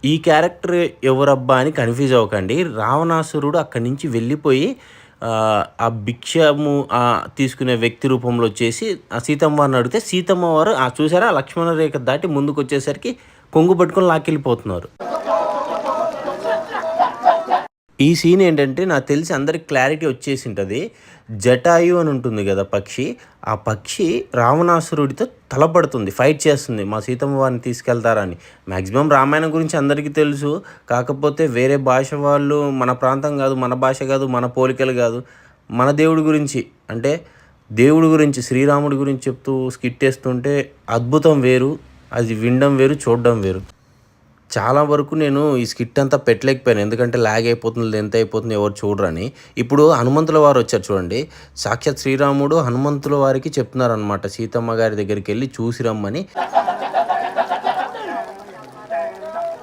ఈ క్యారెక్టర్ ఎవరబ్బా అని కన్‌ఫ్యూజ్ అవ్వకండి. రావణాసురుడు అక్కడి నుంచి వెళ్ళిపోయి ఆ భిక్షము తీసుకునే వ్యక్తి రూపంలో వచ్చేసి సీతమ్మ వారిని అడిగితే సీతమ్మ వారు చూసారా లక్ష్మణ రేఖ దాటి ముందుకొచ్చేసరికి కొంగు పట్టుకొని లాక్కెళ్ళిపోతున్నారు. ఈ సీన్ ఏంటంటే నాకు తెలిసి అందరికి క్లారిటీ వచ్చేసింటది. జటాయు అని ఉంటుంది గదా పక్షి. ఆ పక్షి రావణాసురుడితో తలపడుతుంది. ఫైట్ చేస్తుంది. మా సీతమ్మ వారిని తీసుకెళ్తారా అని. మాక్సిమం రామాయణం గురించి అందరికీ తెలుసు. కాకపోతే వేరే భాష వాళ్ళు మన ప్రాంతం గాదు, మన భాష గాదు, మన పోలికలు గాదు. మన దేవుడి గురించి అంటే దేవుడి గురించి శ్రీరాముడి గురించి చెప్తూ స్కిట్ ఏస్తుంటే అద్భుతం వేరు. అది వినడం వేరు, చూడడం వేరు. చాలా వరకు నేను ఈ స్కిట్ అంతా పెట్టలేకపోయాను. ఎందుకంటే లాగ్ అయిపోతుంది, లెంత్ అయిపోతుంది, ఎవరు చూడరని. ఇప్పుడు హనుమంతుల వారు వచ్చారు చూడండి. సాక్షాత్ శ్రీరాముడు హనుమంతుల వారికి చెప్తున్నారనమాట సీతమ్మ గారి దగ్గరికెళ్ళి చూసి రమ్మని.